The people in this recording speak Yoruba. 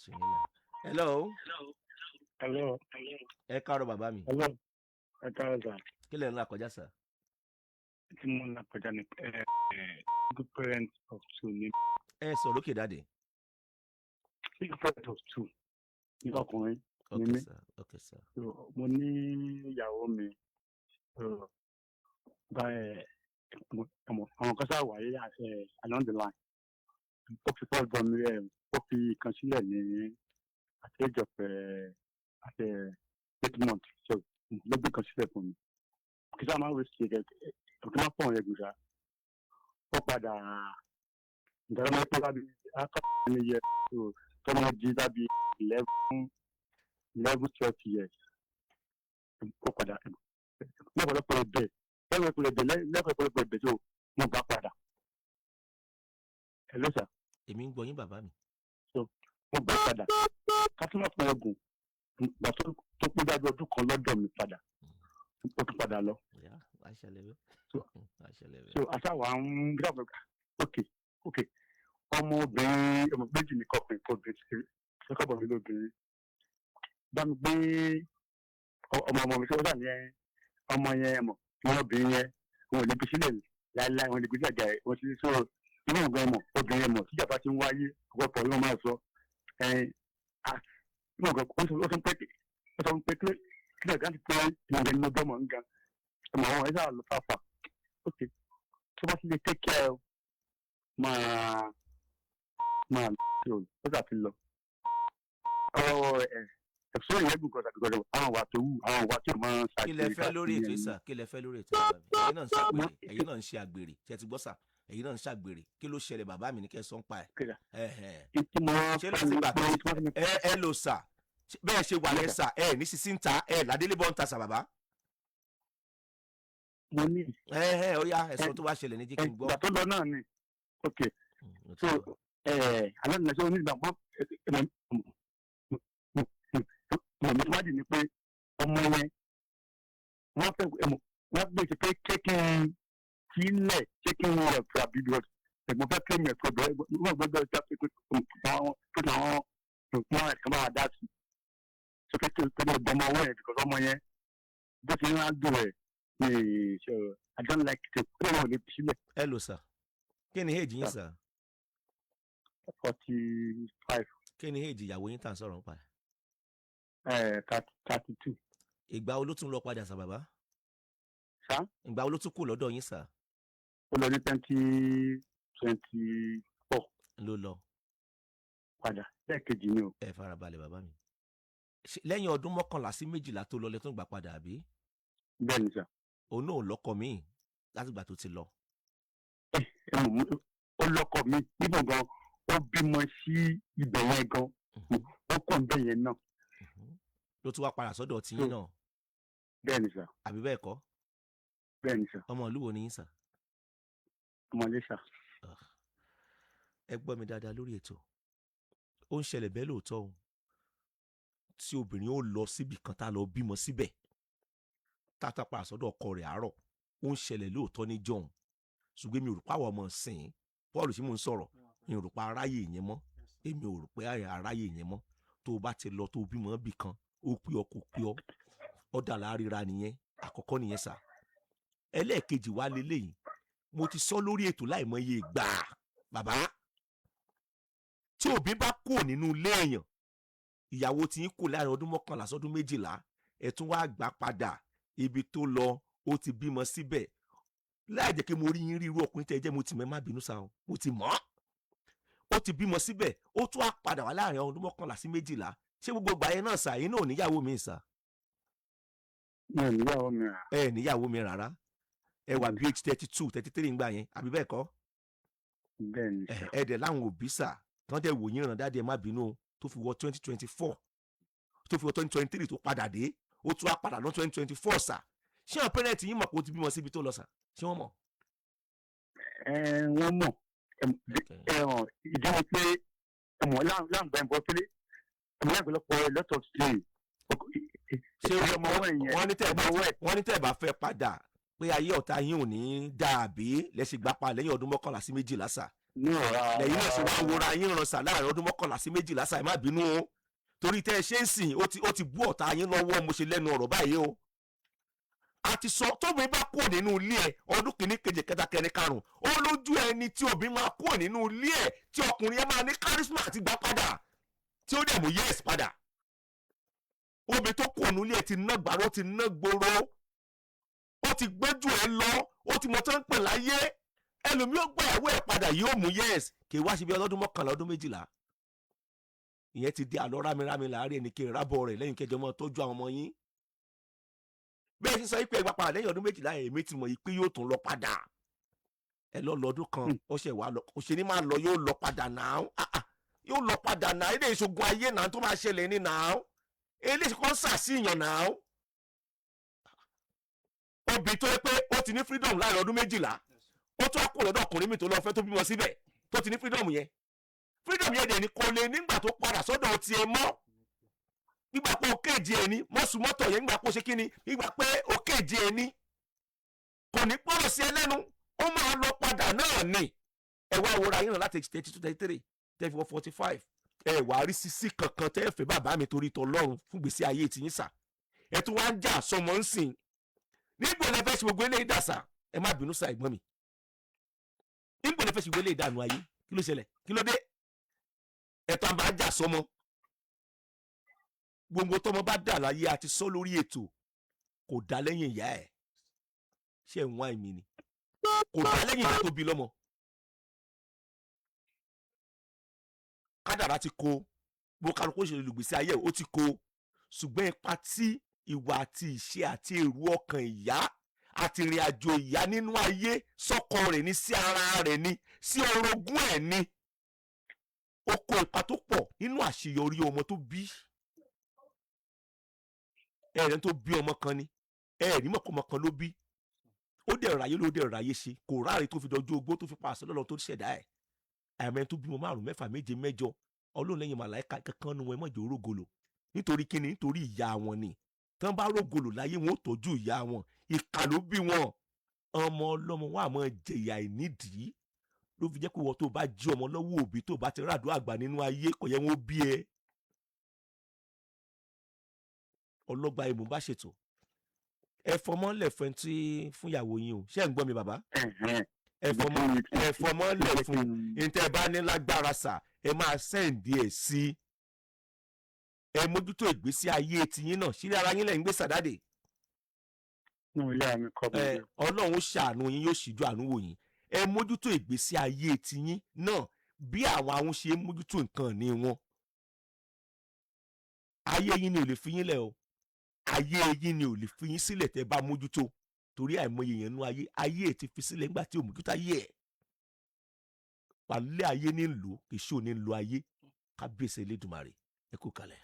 tù yín là. Hello. Hello. Ẹ káàárọ̀ bàbá mi. Hello. Ẹ káàárọ̀ sà. Kí lẹ̀ ń là kọjá sà? Tí mo ń là kọjá ni good parent of two ni. Ẹ sọ lókè dáde. Big parent of two ní ọkùnrin ni Okay mí. sir. Okay sir. So, mo ní ìyàwó mi. So, àwọn kan sáà wáyé along the line. Ó fi first born mi ó fi kan sílẹ̀ ní at the age of at 8 months. So, ló gbé kan sílẹ̀ fún mi. Kí sáà máa ń wéṣì kí máa pọ̀ ọ̀rẹ́ gbèsà. Ó padà ìdájọ́ máa ń pẹ́ lábí akọ́kọ́ ní yẹ tó máa di lábí 11-12 years. Ó padà lọ́pọ̀lọpọ̀ ẹ̀bẹ̀ lẹ́pọ̀lọpọ̀ ẹ̀bẹ̀ tó mo bá padà. Hello sir. Èmi ń gbọ́ yín bàbá mi. So mo bá padà kásímọ̀ fún ẹ̀gùn ìgbà tó pé dájú ọdún kan lọ́dọ̀ mi padà ó tún padà lọ. So àṣàwà ń gbàgbọ́ ok ọmọbìnrin ọmọ méjì ní kọkùnrin kọbìnrin ṣẹkọ̀bọ̀ mi lóbìnrin bá mi gbé ọmọ mi sọ́dọ̀ ní ọmọ yẹn mọ̀ ọmọbìnrin yẹn wọn ò lè fi sílẹ̀ láéláé wọn lè fi sílẹ̀ jà ẹ̀ wọ́n ti sọ inú ọ̀gá ẹ̀mọ̀ obìnrin ẹ̀mọ̀ tíjàpá ti ń wáyé ọ̀pọ̀ ló máa sọ inú ọ̀gá ó sọ pé kí lẹ́ẹ̀kan ti pé ìrìn ẹni ọgbọ́n mọ̀ ń gan ọmọ àwọn ẹ̀ṣá lọ fàfà ok tó bá ti lè take care máa ṣe ó ṣàfi lọ. Ẹ̀fọ́ ìyẹn gùn gọ̀dọ̀ àwọn wà tó wù àwọn wà tó máa ń ṣàgbèrè. Kí lẹ fẹ́ lórí ètò ìsà? Kí lẹ fẹ́ lórí ètò bàbá mi? Ẹ̀yin náà ń ṣe àgbèrè. Ṣé ti gbọ́ sà? Ẹ̀yin náà ń ṣàgbèrè. Kí ló ṣẹlẹ̀ bàbá mi ní kẹ́ sọ́n pa ẹ̀? Ṣé ló ti gbà pé ẹ lò sà? Bẹ́ẹ̀ ṣe wà lẹ́sà ẹ ní sísí ń ta ẹ ládélébọ̀ ń ta sà bàbá. Mo ní. Ó yá ẹ̀sùn tó wá ṣẹlẹ̀ ní jí kí n gbọ́. Ìgbà tó lọ náà ni ok so alẹ́ nìyẹn sọ onígbàgbọ́ mọ̀mí wádìí ni pé ọmọ yẹn wọ́n gbé ṣe pé kékin sílẹ̀ kékin rẹ̀ fún àbídọ́ ẹ̀gbọ́n fẹ́ kémi ẹ̀fọ́ bẹ́ẹ̀ wọ́n gbọ́dọ̀ ṣe pé àwọn nǹkan ẹ̀ka máa dá sí so pé kí ọmọ ọmọ ọwọ́ yẹn because ọmọ yẹn bó ṣe ń dùn rẹ̀ ní ṣe I don't like it pé wọ́n lè fi sílẹ̀. Ẹ lò sà kí ni èjì yín sà? 45. Kí ni èjì ìyàwó yín tà ń sọ̀rọ̀ nípa ẹ̀? 32. Ìgbà wo ló tún lọ padà sà bàbá? Sá? Ìgbà wo ló tún kù lọ́dọ̀ yín sà? Ó lọ ní 2024. Ló lọ. Padà lẹ́ẹ̀kejì ni o. Ẹ farabalẹ̀ bàbá mi. Lẹ́yìn ọdún 11 sí 12 tó lọ lẹ́tún gbà padà àbí? Bẹ́ẹ̀ni sà. Òun náà lọ́kọ míì látìgbà tó ti lọ. Ó lọ́kọ mi nígbà gan ó bímọ sí ibẹ̀ yẹn gan ó kàn bẹ́ẹ̀ yẹn náà. Ló tún wá padà sọ́dọ̀ tiyín náà. Bẹ́ẹ̀ni sà. Àbí bẹ́ẹ̀ kọ́? Bẹ́ẹ̀ni sà. Ọmọ ìlú wo ni yín sà? Ọmọdé sà. Ẹ gbọ́ mi dáadáa lórí ètò. Ó ń ṣẹlẹ̀ bẹ́ẹ̀ lóòótọ́ o. Tí obìnrin ó lọ síbi kan tá lọ bímọ síbẹ̀ tátà padà sọ́dọ̀ ọkọ rẹ̀ àárọ̀ ó ń ṣẹlẹ̀ lóòótọ́ ní jọ̀hún. Ṣùgbọ́n mi ò rò pé àwọn ọmọ sìn Paul tí mò ń sọ̀rọ̀ mi ò rò pé aráyè yẹn mọ́ èmi ò rò pé aráyè yẹn mọ́ tó o bá ti lọ tó o bímọ bì kan ó pé ọ kò pé ọ ọ̀dà láríra nìyẹn àkọ́kọ́ nìyẹn sà. Ẹlẹ́ẹ̀kejì wá lélẹ́yìn mo ti sọ lórí ètò láìmọye ìgbà bàbá tí òbí bá kúrò nínú ilé èèyàn ìyàwó tí ń kù láàrin ọdún 11 sọ́dún 12 ẹ̀ tún wá gbà padà ibi tó lọ ó ti bímọ síbẹ̀ láì jẹ́ kí mo rí yín rí irú ọkùnrin tẹ́ ẹ jẹ́ mo ti mẹ́ má bínú sa o mo ti mọ̀ ó ti bímọ síbẹ̀ ó tún á padà wá láàrin ọdún 11 sí 12 ṣé gbogbo ìgbà yẹn náà sà yín náà níyàwó mi sà. Mi ò níyàwó mi rà. Ẹ níyàwó mi rárá ẹ wà bí age 32 33 ńgbà yẹn àbí bẹ́ẹ̀ kọ́. Bẹ́ẹ̀ni sà. Ẹ dẹ̀ láwọn òbí sà tán dẹ̀ wò yín ràn dáadé ẹ má bínú o tó fi wọ 2024 tó fi wọ 2023 tó padà dé ó tún á padà lọ 2024 sà ṣé àwọn pẹ́rẹ́ǹtì yín mọ̀ pé ó ti bímọ síbi tó lọ sà ṣé wọ́n mọ̀? Wọ́n mọ̀ ìdí ni pé láǹgbà ìbọn pé láǹgbàlọpọ̀ lọ́tọ̀ sí ṣé wọ́n ní tẹ́ bá fẹ́ padà pé ayé ọ̀tá yín ò ní dà bí lẹ́sìn gbapá lẹ́yìn ọdún 11 sí 12 sà lẹ́yìn náà ṣe wá wora yín ràn sà láàrin ọdún 11 sí 12 sà ẹ má bínú o torí tẹ́ ẹ ṣe ń sìn ó ti bú ọ̀tá yín lọ́wọ́ mo ṣe lẹ́nu ọ̀rọ̀ báyìí o a ti sọ tóbi bá kúrò nínú ilé ẹ ọdún kìíní kejì kẹta kẹrin karùn ó lójú ẹni tí òbí máa kúrò nínú ilé ẹ tí ọkùnrin ẹ máa ní charisma àti gbà padà tí ó dẹ̀ mú yes padà obì tó kúrò nínú ilé ẹ ti ná gbàrọ́ ti ná gbòòrò ó ti gbójú ẹ lọ ó ti mọ tó ń pè láyé ẹlòmíì ó gbà ìyàwó ẹ padà yóò mú yes kì í wá síbi ọlọ́dún 11 ọdún 12 ìyẹn ti di àlọ́ rámirámi láàárín ẹnì kí n rábọ̀ rẹ̀ lẹ́yìn kẹjọ mọ́ tọ́jú àwọn ọmọ yín bẹ́ẹ̀ sísọ yìí pé ẹgbà padà lẹ́yìn ọdún 12 èmi ti mọ̀ yìí pé yóò tún lọ padà ẹ lọ lọ́dún kan ó ṣe wà lọ kò ṣe ní máa lọ yóò lọ padà náà yóò lọ padà náà ilé ìṣògùn ayé náà tó máa ṣẹlẹ̀ ní náà ilé ìṣògùn sàṣìyàn náà obì tó yẹ pé ó ti ní freedom láàrin ọdún 12 ó tún á kó lọ́dọ̀ ọkùnrin mi tó lọ fẹ́ tó bímọ síbẹ̀ tó ti ní freedom yẹn dẹ̀ ní kò lè nígbà tó padà sọ́dọ̀ tiẹ̀ mọ́ nígbà pé ó kéèjì ẹ̀ ní mọ́sùmọ́tò yẹn nígbà pé ó ṣe kí ni nígbà pé ó kéèjì ẹ̀ ní kò ní pọ̀rọ̀ sí ẹlẹ́nu ó máa lọ padà náà ni ẹ wá wọra yín láti 32 33 34 45 ẹ wá rí sisi kankan tẹ́ ẹ fẹ́ bàbá mi torí tọlọ́run fún gbèsè ayé tiyín sà ẹ tún wá ń jà sọmọ ń sìn nígbò lẹ fẹ́ ṣe gbogbo eléyìí dà sà ẹ má bínú sà ẹ̀gbọ́n mi nígbò lẹ fẹ́ ṣe gbogbo eléyìí dànù ayé kí ló ṣẹlẹ̀ kí ló dé ẹ̀tọ́ àbá jà sọmọ gbogbo tọmọ bá dà láyé àti sọ lórí ètò kò dá lẹ́yìn ìyá ẹ̀ ṣé ń wá ìmì ni kò dá lẹ́yìn ìyá tó bí lọ́mọ kádàrá ti kó bó kálukú ṣe lùgbèsè ayé ó ti kó ṣùgbọ́n ipa tí ìwà àti ìṣe àti èrò ọkàn ìyá àti ìrìn àjò ìyá nínú ayé sọ́kọ rẹ̀ ní sí ara rẹ̀ ní sí orogún ẹ̀ ní ó kó ipa tó pọ̀ nínú àṣeyọrí ọmọ tó bí ẹ̀rẹ́ tó bí ọmọ kan ni ẹ̀rí mọ̀kọ́mọ kan ló bí ó dẹ̀ ráyé ló dẹ̀ ráyé ṣe kò ráre tó fi dọjú ogbó tó fi pa àṣẹ lọ́lọ́ tó ṣẹ̀dá ẹ̀ àmọ́ ẹni tó bímọ 5 6 7 8 ọlọ́run lẹ́yìn màláìka kankan nu wọn mọ̀jọ́ rógolo nítorí kíni nítorí ìyá wọn ni tán bá rógolo láyé wọn ó tọ́jú ìyá wọn ìkà ló bí wọn ọmọ ọlọ́mọ wọn àmọ́ jẹ̀yà ìnídìí ló fi jẹ́ pé wọ́n tó bá jí ọmọ lọ́wọ́ òbí tó bá ti ràdó àgbà nínú ayé kò yẹ wọn bí ẹ ọlọ́gba ìmú bá ṣètò ẹ fọmọ́lẹ̀ fún fún ìyàwó yín o ṣé ẹ̀ ń gbọ́ mi bàbá ẹ fọmọ́lẹ̀ fún ìtẹ́ bá ní lágbára sà ẹ máa sẹ́ǹdì ẹ̀ sí ẹ mójútó ìgbésí ayé tiyín náà sílé ara yín lẹ́yìn gbé sàdáde ọlọ́run ṣàánú yín yóò ṣíjú àánú wò yín ẹ mójútó ìgbésí ayé tiyín náà bí àwọn àwọn ṣe mójútó nǹkan ní wọn ayé yín ni ò lè fi yín lẹ̀ o ayé yín ni ò lè fi yín sílẹ̀ tẹ́ bá mójútó torí àìmọye yẹn nú ayé ti fi sílẹ̀ nígbà tí ò mójútó ayé ẹ̀ wàlẹ́ ayé ní lò kì í ṣó ní lo ayé kábíyèsí Elédùmarè ẹ kú kalẹ̀.